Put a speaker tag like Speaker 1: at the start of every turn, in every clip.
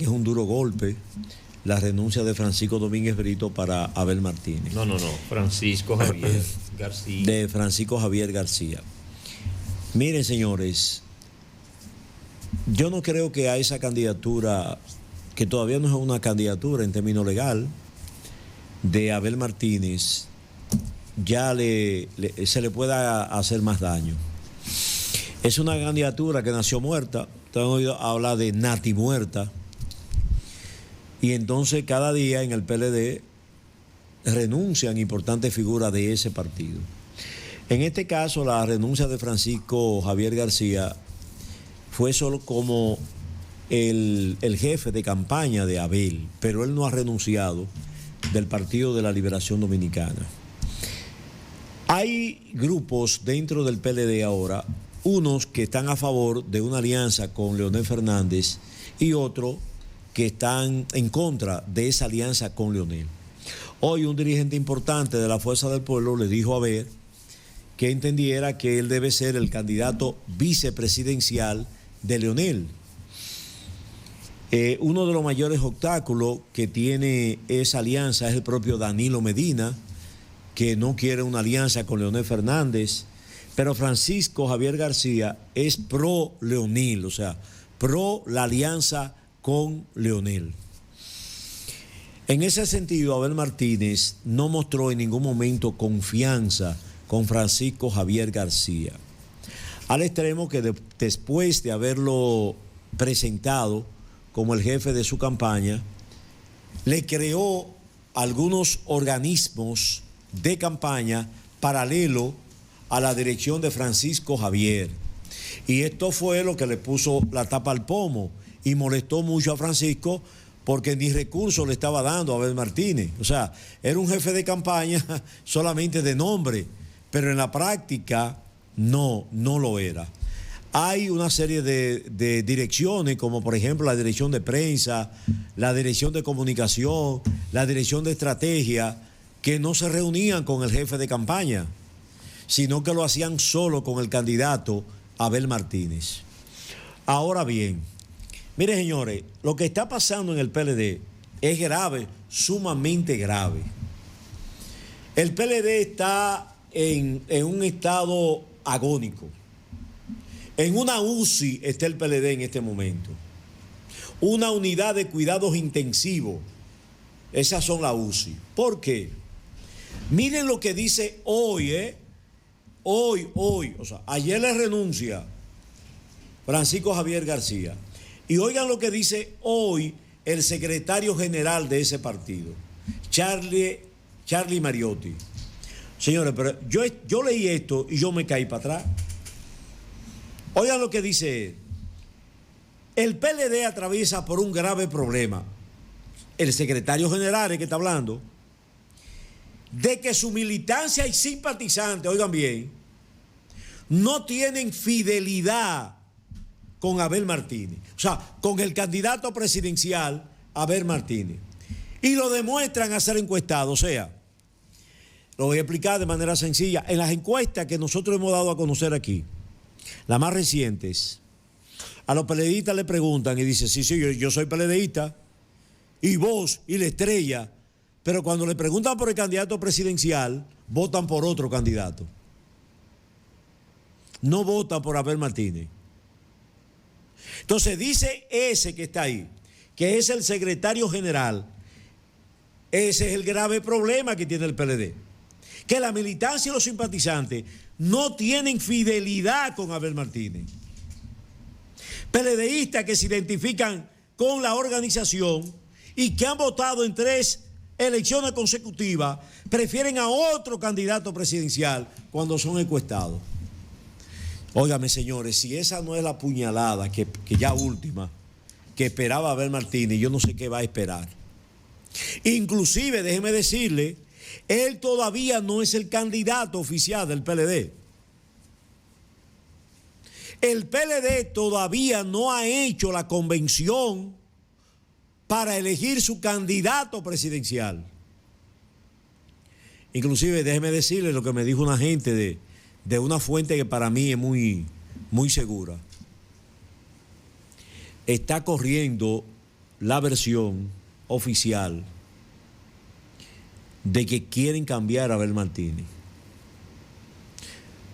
Speaker 1: que es un duro golpe la renuncia de Francisco Domínguez Brito para Abel Martínez.
Speaker 2: No, Francisco Javier García.
Speaker 1: De Francisco Javier García. Miren, señores, yo no creo que a esa candidatura, que todavía no es una candidatura en términos legal, de Abel Martínez, ya se le pueda hacer más daño. Es una candidatura que nació muerta. Ustedes han oído hablar de Nati muerta. Y entonces cada día en el PLD renuncian importantes figuras de ese partido. En este caso, la renuncia de Francisco Javier García fue solo como el jefe de campaña de Abel, pero él no ha renunciado del Partido de la Liberación Dominicana. Hay grupos dentro del PLD ahora, unos que están a favor de una alianza con Leonel Fernández y otros que están en contra de esa alianza con Leonel. Hoy un dirigente importante de la Fuerza del Pueblo le dijo a Abel que entendiera que él debe ser el candidato vicepresidencial de Leonel. Uno de los mayores obstáculos que tiene esa alianza es el propio Danilo Medina, que no quiere una alianza con Leonel Fernández, pero Francisco Javier García es pro Leonel, o sea, pro la alianza con Leonel. En ese sentido, Abel Martínez no mostró en ningún momento confianza con Francisco Javier García, al extremo que después de haberlo presentado como el jefe de su campaña, le creó algunos organismos de campaña paralelo a la dirección de Francisco Javier. Y esto fue lo que le puso la tapa al pomo y molestó mucho a Francisco porque ni recursos le estaba dando a Abel Martínez. O sea, era un jefe de campaña solamente de nombre, pero en la práctica no lo era. Hay una serie de direcciones, como por ejemplo la dirección de prensa, la dirección de comunicación, la dirección de estrategia, que no se reunían con el jefe de campaña, sino que lo hacían solo con el candidato Abel Martínez. Ahora bien, miren señores, lo que está pasando en el PLD es grave, sumamente grave. El PLD está en un estado agónico. En una UCI está el PLD en este momento. Una unidad de cuidados intensivos. Esas son las UCI. ¿Por qué? Miren lo que dice hoy, Hoy. O sea, ayer le renuncia Francisco Javier García. Y oigan lo que dice hoy el secretario general de ese partido, Charlie Mariotti. Señores, pero yo leí esto y yo me caí para atrás. Oigan lo que dice él. El PLD atraviesa por un grave problema. El secretario general, el que está hablando, de que su militancia y simpatizantes, oigan bien, no tienen fidelidad con Abel Martínez. O sea, con el candidato presidencial Abel Martínez. Y lo demuestran a ser encuestados. O sea, lo voy a explicar de manera sencilla. En las encuestas que nosotros hemos dado a conocer aquí, las más recientes, a los PLDistas le preguntan y dicen, sí, yo soy PLDista, y vos, y la estrella, pero cuando le preguntan por el candidato presidencial, votan por otro candidato. No votan por Abel Martínez. Entonces dice ese que está ahí, que es el secretario general, ese es el grave problema que tiene el PLD, que la militancia y los simpatizantes no tienen fidelidad con Abel Martínez. PLDistas que se identifican con la organización y que han votado en 3 elecciones consecutivas, prefieren a otro candidato presidencial cuando son encuestados. Óigame, señores, si esa no es la puñalada que ya última que esperaba Abel Martínez, yo no sé qué va a esperar. Inclusive, déjeme decirle, él todavía no es el candidato oficial del PLD. El PLD todavía no ha hecho la convención para elegir su candidato presidencial. Inclusive, déjeme decirle lo que me dijo una gente de una fuente que para mí es muy segura. Está corriendo la versión oficial de que quieren cambiar a Abel Martínez.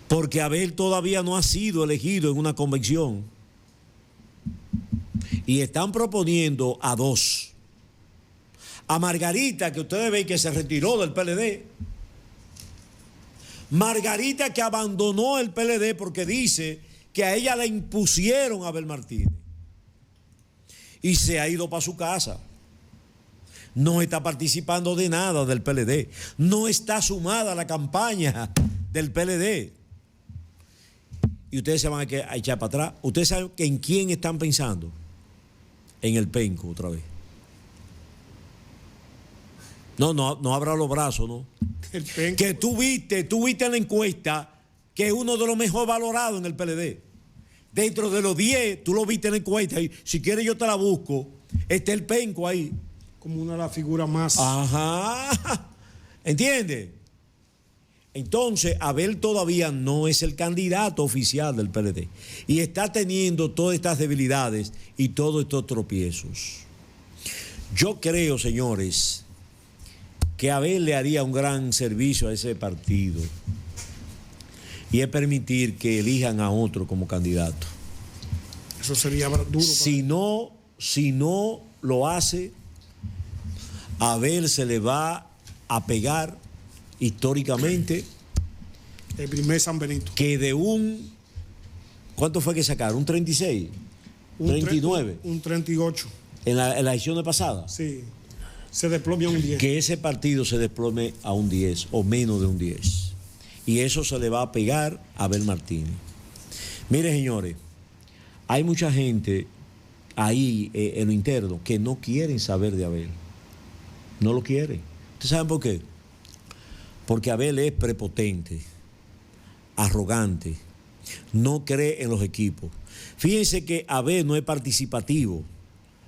Speaker 1: Porque Abel todavía no ha sido elegido en una convención. Y están proponiendo a dos. A Margarita, que ustedes ven que se retiró del PLD. Margarita, que abandonó el PLD porque dice que a ella le impusieron a Abel Martínez. Y se ha ido para su casa. No está participando de nada del PLD. No está sumada a la campaña del PLD. Y ustedes se van a echar para atrás. Ustedes saben que en quién están pensando. En el penco otra vez. No abra los brazos, ¿no?
Speaker 3: El penco.
Speaker 1: Que tú viste en la encuesta que es uno de los mejor valorados en el PLD. Dentro de los 10, tú lo viste en la encuesta y si quieres yo te la busco. Está el penco ahí.
Speaker 3: Como una de las figuras más.
Speaker 1: Ajá. ¿Entiendes? Entonces, Abel todavía no es el candidato oficial del PLD. Y está teniendo todas estas debilidades y todos estos tropiezos. Yo creo, señores, que Abel le haría un gran servicio a ese partido. Y es permitir que elijan a otro como candidato.
Speaker 3: Eso sería duro.
Speaker 1: Si no lo hace, a Abel se le va a pegar históricamente
Speaker 3: el primer San Benito.
Speaker 1: Que de un... ¿Cuánto fue que sacaron? ¿Un 36? ¿Un 39?
Speaker 3: Un 38.
Speaker 1: ¿En la elección pasada?
Speaker 3: Sí. Se desplome a un 10.
Speaker 1: Que ese partido se desplome a un 10 o menos de un 10. Y eso se le va a pegar a Abel Martínez. Mire, señores, hay mucha gente ahí en lo interno que no quieren saber de Abel. No lo quieren. ¿Ustedes saben por qué? Porque Abel es prepotente, arrogante, no cree en los equipos. Fíjense que Abel no es participativo,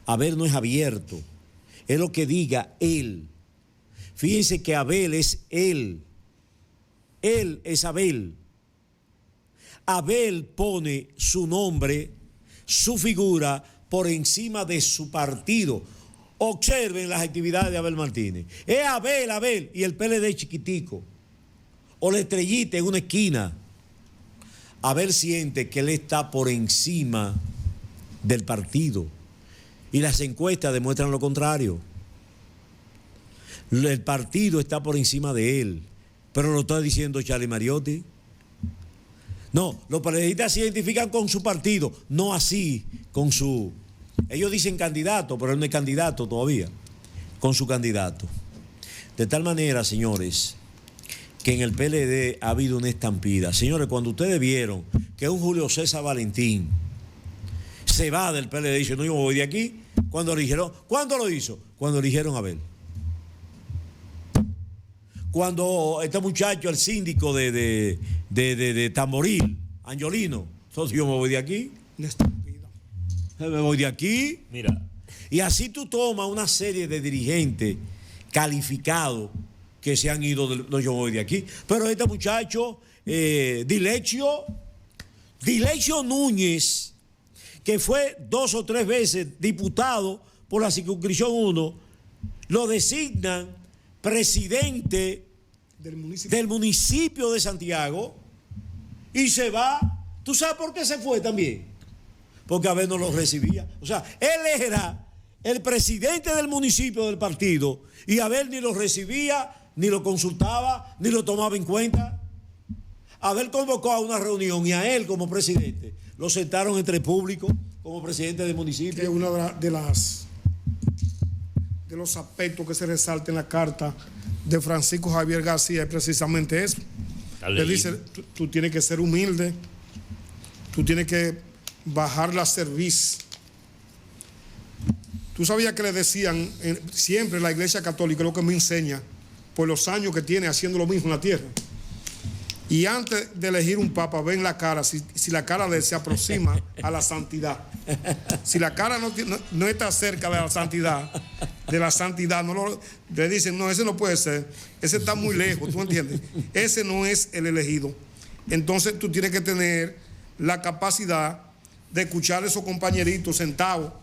Speaker 1: Abel no es abierto, es lo que diga él. Fíjense que Abel es él es Abel. Abel pone su nombre, su figura por encima de su partido. Observen las actividades de Abel Martínez. Es Abel, y el PLD chiquitico. O la estrellita en una esquina. Abel siente que él está por encima del partido. Y las encuestas demuestran lo contrario. El partido está por encima de él. Pero lo está diciendo Charlie Mariotti. No, los PLDistas se identifican con su partido, no así con su... Ellos dicen candidato, pero él no es candidato todavía, con su candidato. De tal manera, señores, que en el PLD ha habido una estampida. Señores, cuando ustedes vieron que un Julio César Valentín se va del PLD y dice, no, yo me voy de aquí, ¿cuándo lo hizo? Cuando eligieron a Abel. Cuando este muchacho, el síndico de Tamboril, Angiolino, entonces yo me voy de aquí. Me voy de aquí.
Speaker 2: Mira.
Speaker 1: Y así tú tomas una serie de dirigentes calificados que se han ido, no, yo me voy de aquí. Pero este muchacho, Dilecio Núñez, que fue 2 o 3 veces diputado por la circunscripción 1, lo designan presidente del municipio de Santiago y se va. ¿Tú sabes por qué se fue también? Porque Abel no lo recibía. O sea, él era el presidente del municipio del partido y Abel ni lo recibía, ni lo consultaba, ni lo tomaba en cuenta. Abel convocó a una reunión y a él como presidente lo sentaron entre público como presidente del municipio.
Speaker 3: Que uno de los aspectos que se resalta en la carta de Francisco Javier García es precisamente eso. Le dice, tú tienes que ser humilde, tú tienes que bajar la cerviz. Tú sabías que le decían siempre la Iglesia Católica, lo que me enseña, por los años que tiene haciendo lo mismo en la tierra. Y antes de elegir un papa, ven la cara, si la cara de él se aproxima a la santidad. Si la cara no está cerca de la santidad, le dicen, no, ese no puede ser, ese está muy lejos, ¿tú entiendes? Ese no es el elegido. Entonces tú tienes que tener la capacidad de escuchar a esos compañeritos sentados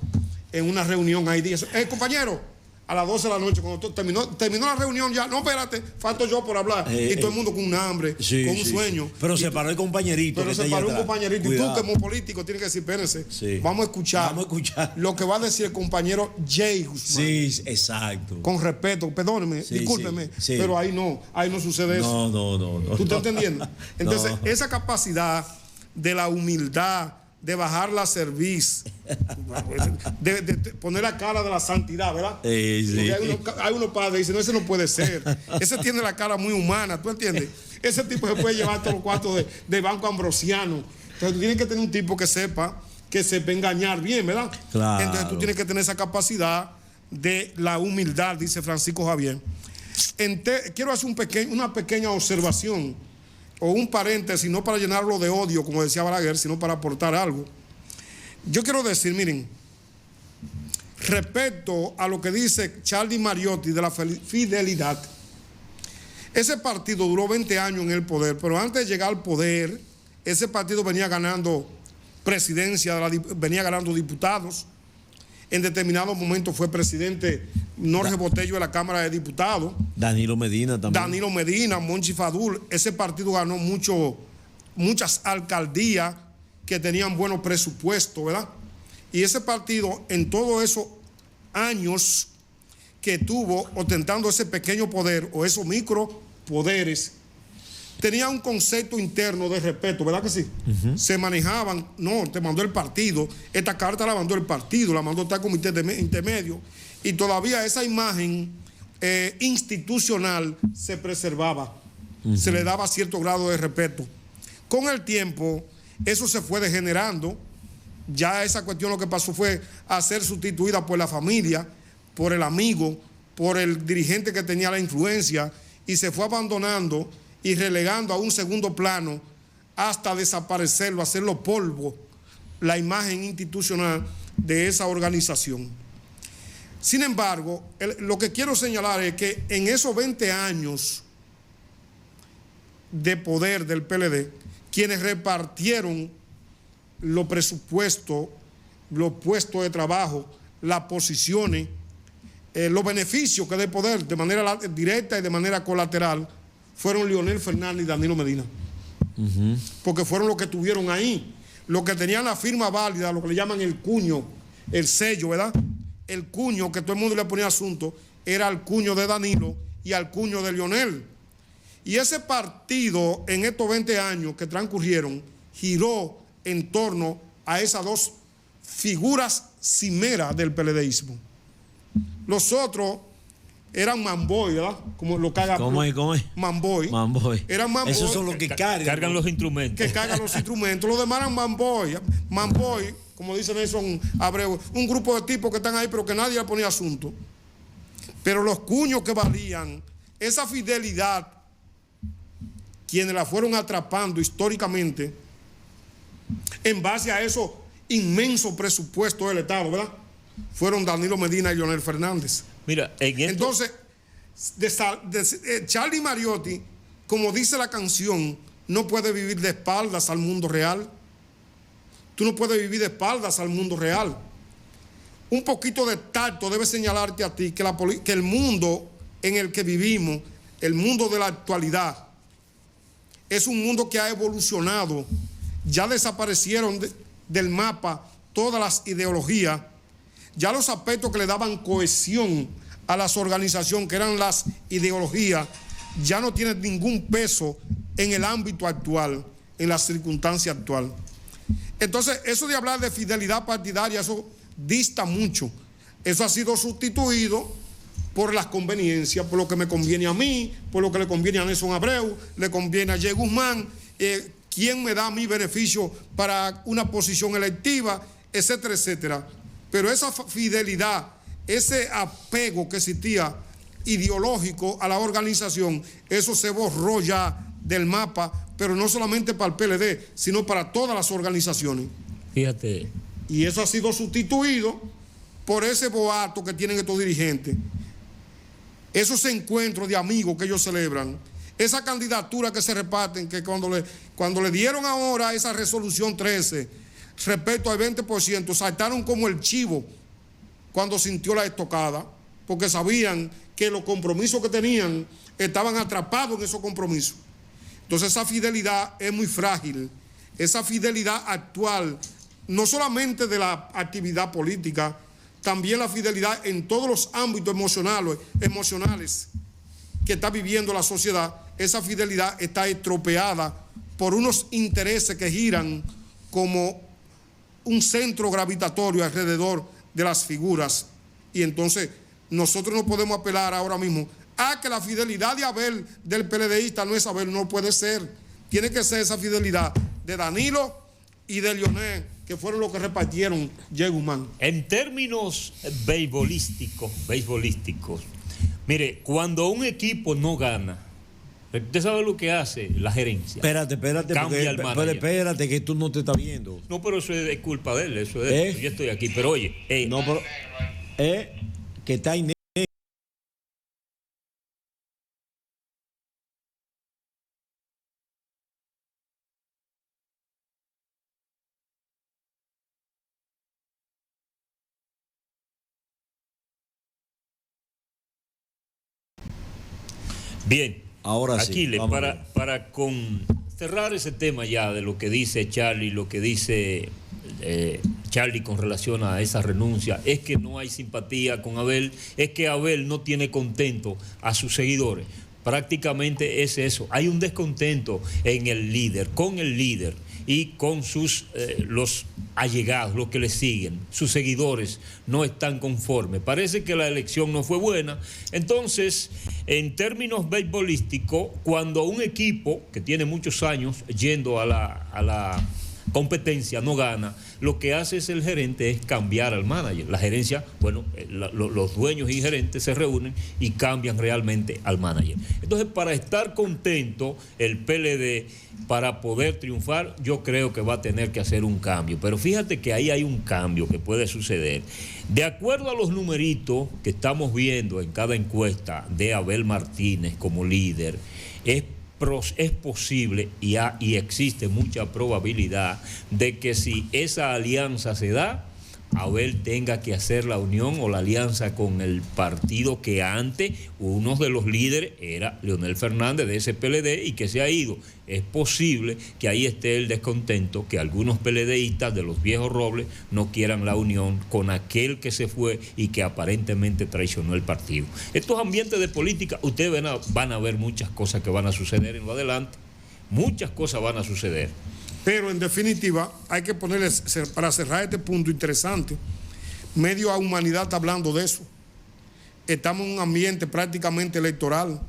Speaker 3: en una reunión ahí. Dice, compañero, a las 12 de la noche, cuando terminó la reunión ya, no, espérate, falto yo por hablar. Y todo el mundo con un hambre, con un sueño.
Speaker 1: Pero se paró el compañerito.
Speaker 3: Pero se paró un compañerito.
Speaker 1: Cuidado.
Speaker 3: Y tú como político tienes que decir, espérense, vamos a escuchar lo que va a decir el compañero Jay Guzmán.
Speaker 1: Sí, exacto.
Speaker 3: Con respeto, perdóneme, discúlpeme, pero ahí no sucede eso.
Speaker 1: No.
Speaker 3: ¿Tú estás entendiendo? Entonces, esa capacidad de la humildad, de bajar la cerviz, de poner la cara de la santidad, ¿verdad?
Speaker 1: Sí.
Speaker 3: Hay unos padres que dicen, no, ese no puede ser. Ese tiene la cara muy humana, ¿tú entiendes? Ese tipo se puede llevar todos los cuartos de Banco Ambrosiano. Entonces tú tienes que tener un tipo que sepa engañar bien, ¿verdad?
Speaker 1: Claro.
Speaker 3: Entonces tú tienes que tener esa capacidad de la humildad, dice Francisco Javier. Quiero hacer una pequeña observación o un paréntesis, no para llenarlo de odio, como decía Balaguer, sino para aportar algo. Yo quiero decir, miren, respecto a lo que dice Charlie Mariotti de la fidelidad, ese partido duró 20 años en el poder, pero antes de llegar al poder, ese partido venía ganando presidencia, venía ganando diputados. En determinado momento fue presidente Norge Botello de la Cámara de Diputados.
Speaker 1: Danilo Medina también.
Speaker 3: Danilo Medina, Monchi Fadul. Ese partido ganó muchas alcaldías que tenían buenos presupuestos, ¿verdad? Y ese partido, en todos esos años que tuvo ostentando ese pequeño poder o esos micropoderes, tenía un concepto interno de respeto, ¿verdad que sí? Se manejaban, no, te mandó el partido, esta carta la mandó el partido, la mandó tal comité intermedio, y todavía esa imagen institucional se preservaba, se le daba cierto grado de respeto. Con el tiempo, eso se fue degenerando, ya esa cuestión lo que pasó fue a ser sustituida por la familia, por el amigo, por el dirigente que tenía la influencia, y se fue abandonando y relegando a un segundo plano hasta desaparecerlo, hacerlo polvo, la imagen institucional de esa organización. Sin embargo, lo que quiero señalar es que en esos 20 años de poder del PLD, quienes repartieron los presupuestos, los puestos de trabajo, las posiciones, los beneficios que da el poder de manera directa y de manera colateral, fueron Leonel Fernández y Danilo Medina. Porque fueron los que estuvieron ahí, los que tenían la firma válida, lo que le llaman el cuño, el sello, ¿verdad? El cuño que todo el mundo le ponía asunto, era el cuño de Danilo y al cuño de Leonel. Y ese partido, en estos 20 años que transcurrieron, giró en torno a esas dos figuras cimeras del PLDismo. Los otros eran mamboy, ¿verdad? Como lo caga.
Speaker 1: ¿Cómo es?
Speaker 3: Mamboy. Eran mamboy.
Speaker 1: Esos son los que
Speaker 2: cargan los instrumentos.
Speaker 3: Que cargan los instrumentos. Los demás eran mamboy. Mamboy, como dice Nelson Abreu, un grupo de tipos que están ahí, pero que nadie le ponía asunto. Pero los cuños que valían, esa fidelidad, quienes la fueron atrapando históricamente, en base a esos inmensos presupuestos del Estado, ¿verdad? Fueron Danilo Medina y Leonel Fernández.
Speaker 2: Mira,
Speaker 3: entonces, Charlie Mariotti, como dice la canción, no puede vivir de espaldas al mundo real. Tú no puedes vivir de espaldas al mundo real. Un poquito de tacto debe señalarte a ti que el mundo en el que vivimos, el mundo de la actualidad, es un mundo que ha evolucionado. Ya desaparecieron del mapa todas las ideologías. Ya los aspectos que le daban cohesión a las organizaciones, que eran las ideologías, ya no tienen ningún peso en el ámbito actual, en la circunstancia actual. Entonces, eso de hablar de fidelidad partidaria, eso dista mucho. Eso ha sido sustituido por las conveniencias, por lo que me conviene a mí, por lo que le conviene a Nelson Abreu, le conviene a Jay Guzmán, quién me da mi beneficio para una posición electiva, etcétera, etcétera. Pero esa fidelidad, ese apego que existía ideológico a la organización, eso se borró ya del mapa, pero no solamente para el PLD, sino para todas las organizaciones.
Speaker 2: Fíjate.
Speaker 3: Y eso ha sido sustituido por ese boato que tienen estos dirigentes, esos encuentros de amigos que ellos celebran, esa candidatura que se reparten, que cuando le dieron ahora esa resolución 13 respecto al 20%, saltaron como el chivo cuando sintió la estocada, porque sabían que los compromisos que tenían estaban atrapados en esos compromisos. Entonces esa fidelidad es muy frágil, esa fidelidad actual, no solamente de la actividad política, también la fidelidad en todos los ámbitos emocionales que está viviendo la sociedad, esa fidelidad está estropeada por unos intereses que giran como un centro gravitatorio alrededor de las figuras. Y entonces nosotros no podemos apelar ahora mismo a que la fidelidad de Abel, del PLDista, no es Abel, no puede ser. Tiene que ser esa fidelidad de Danilo y de Leonel, que fueron los que repartieron Jay Guzmán.
Speaker 2: En términos beisbolísticos, mire, cuando un equipo no gana, usted sabe lo que hace la gerencia.
Speaker 1: Espérate,
Speaker 2: Cambia el manager.
Speaker 1: espérate, que tú no te estás viendo.
Speaker 2: No, pero eso es culpa de él, eso es. Yo estoy aquí, pero oye.
Speaker 1: No, pero. Que está en.
Speaker 2: Bien,
Speaker 1: ahora sí.
Speaker 2: Aquiles, para cerrar ese tema ya de lo que dice Charlie, lo que dice Charlie con relación a esa renuncia, es que no hay simpatía con Abel, es que Abel no tiene contento a sus seguidores. Prácticamente es eso. Hay un descontento en el líder, con el líder y con sus los allegados, los que le siguen, sus seguidores no están conformes. Parece que la elección no fue buena. Entonces, en términos beisbolísticos, cuando un equipo que tiene muchos años yendo a la competencia no gana, lo que hace es el gerente es cambiar al manager. La gerencia, bueno, los dueños y gerentes se reúnen y cambian realmente al manager. Entonces, para estar contento el PLD, para poder triunfar, yo creo que va a tener que hacer un cambio. Pero fíjate que ahí hay un cambio que puede suceder. De acuerdo a los numeritos que estamos viendo en cada encuesta de Abel Martínez como líder, es posible y existe mucha probabilidad de que si esa alianza se da, Abel tenga que hacer la unión o la alianza con el partido que antes uno de los líderes era Leonel Fernández de ese PLD y que se ha ido. Es posible que ahí esté el descontento, que algunos PLDistas de los viejos robles no quieran la unión con aquel que se fue y que aparentemente traicionó el partido. Estos ambientes de política, ustedes van a ver muchas cosas que van a suceder en lo adelante. Muchas cosas van a suceder.
Speaker 3: Pero en definitiva, hay que ponerle, para cerrar este punto interesante, medio a humanidad está hablando de eso. Estamos en un ambiente prácticamente electoral.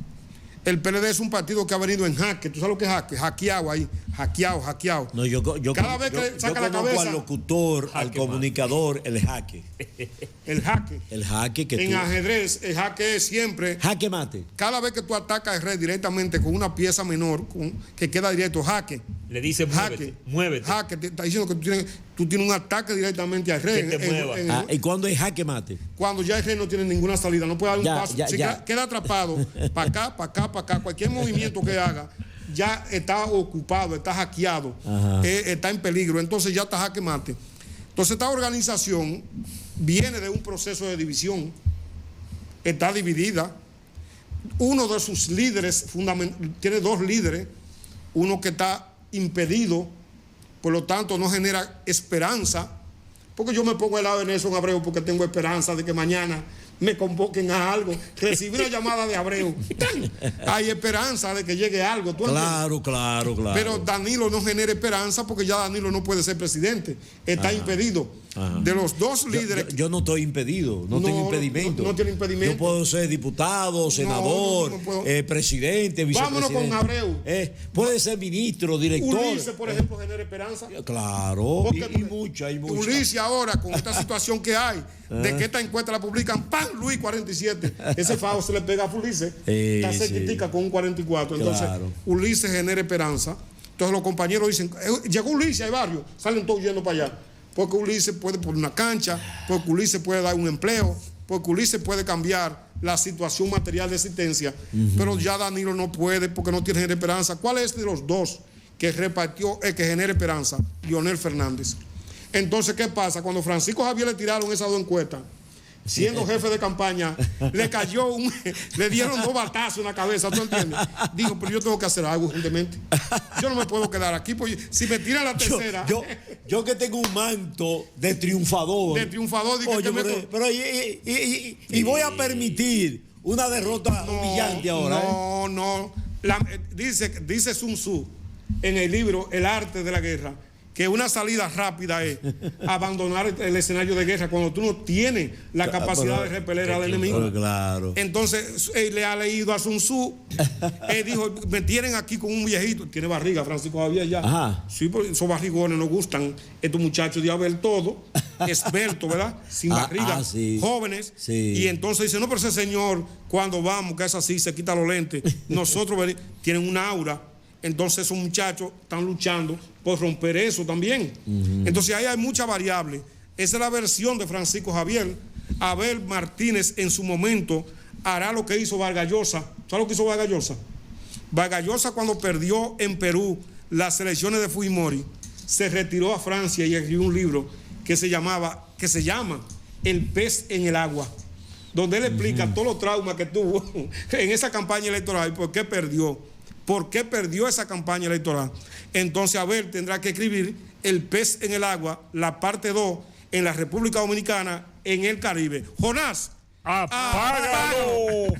Speaker 3: El PLD es un partido que ha venido en jaque. ¿Tú sabes lo que es jaque? Hackeado ahí. Hackeado.
Speaker 1: No, yo
Speaker 3: cada vez que saca la cabeza,
Speaker 1: al locutor, al comunicador, el jaque.
Speaker 3: El jaque.
Speaker 1: El jaque que
Speaker 3: en ajedrez, el jaque es siempre.
Speaker 1: Jaque mate.
Speaker 3: Cada vez que tú atacas el red directamente con una pieza menor, que queda directo, jaque.
Speaker 2: Le dice muévete, muévete.
Speaker 3: Jaque, te está diciendo que tú tienes un ataque directamente al red.
Speaker 2: Que te mueva.
Speaker 1: ¿Y cuándo es jaque mate?
Speaker 3: Cuando ya el red no tiene ninguna salida, no puede dar un paso. Queda atrapado, para acá. Cualquier movimiento que haga, ya está ocupado, está hackeado, está en peligro. Entonces ya está jaque mate. Entonces esta organización viene de un proceso de división. Está dividida. Uno de sus líderes, tiene dos líderes. Uno que está impedido, por lo tanto no genera esperanza, porque yo me pongo al lado de Nelson Abreu porque tengo esperanza de que mañana me convoquen a algo. Recibí una llamada de Abreu, hay esperanza de que llegue algo.
Speaker 1: Claro.
Speaker 3: Pero Danilo no genera esperanza porque ya Danilo no puede ser presidente, está impedido. De los dos líderes.
Speaker 1: Yo no estoy impedido, no tengo impedimento.
Speaker 3: No tiene impedimento.
Speaker 1: Yo puedo ser diputado, senador, presidente, vicepresidente.
Speaker 3: Vámonos con Abreu.
Speaker 1: Puede ser ministro, director.
Speaker 3: Ulises, por ejemplo, genera esperanza.
Speaker 1: Claro, y mucha.
Speaker 3: Ulises ahora, con esta situación que hay, de que esta encuesta la publican, ¡pam! Luis 47. Ese FAO se le pega a Ulises. Está cerquitica con un 44. Entonces, Ulises genera esperanza. Entonces los compañeros dicen, llegó Ulises, hay varios, salen todos yendo para allá. Porque Ulises puede poner una cancha, porque Ulises puede dar un empleo, porque Ulises puede cambiar la situación material de existencia, pero ya Danilo no puede porque no tiene esperanza. ¿Cuál es de los dos que repartió el que genera esperanza? Leonel Fernández. Entonces, ¿qué pasa? Cuando Francisco Javier le tiraron esas dos encuestas, siendo jefe de campaña, le dieron 2 batazos en la cabeza, ¿tú entiendes? Dijo, pero yo tengo que hacer algo urgentemente. Yo no me puedo quedar aquí, porque si me tiran la tercera...
Speaker 1: Yo que tengo un manto de triunfador.
Speaker 3: Digo,
Speaker 1: oye, y voy a permitir una derrota humillante ahora.
Speaker 3: No. Dice Sun Tzu en el libro El arte de la guerra que una salida rápida es abandonar el escenario de guerra cuando tú no tienes la capacidad de repeler al enemigo.
Speaker 1: Claro.
Speaker 3: Entonces, él le ha leído a Sun Tzu. Él dijo, me tienen aquí con un viejito. Tiene barriga, Francisco Javier ya.
Speaker 1: Ajá.
Speaker 3: Sí, porque esos barrigones nos gustan. Estos muchachos de haber todo, esbelto, ¿verdad? Sin barriga,
Speaker 1: sí.
Speaker 3: jóvenes.
Speaker 1: Sí.
Speaker 3: Y entonces dice, no, pero ese señor, cuando vamos, que es así, se quita los lentes. Nosotros tienen una aura. Entonces esos muchachos están luchando por romper eso también. Entonces ahí hay muchas variables. Esa es la versión de Francisco Javier. Abel Martínez en su momento hará lo que hizo Vargas Llosa. ¿Sabes lo que hizo Vargas Llosa? Vargas Llosa, cuando perdió en Perú las elecciones de Fujimori, se retiró a Francia y escribió un libro que se llama El pez en el agua, donde él explica todos los traumas que tuvo en esa campaña electoral y por qué perdió. ¿Por qué perdió esa campaña electoral? Entonces, Abel tendrá que escribir El pez en el agua, la parte 2, en la República Dominicana, en el Caribe. Jonás,
Speaker 2: ¡apágalo!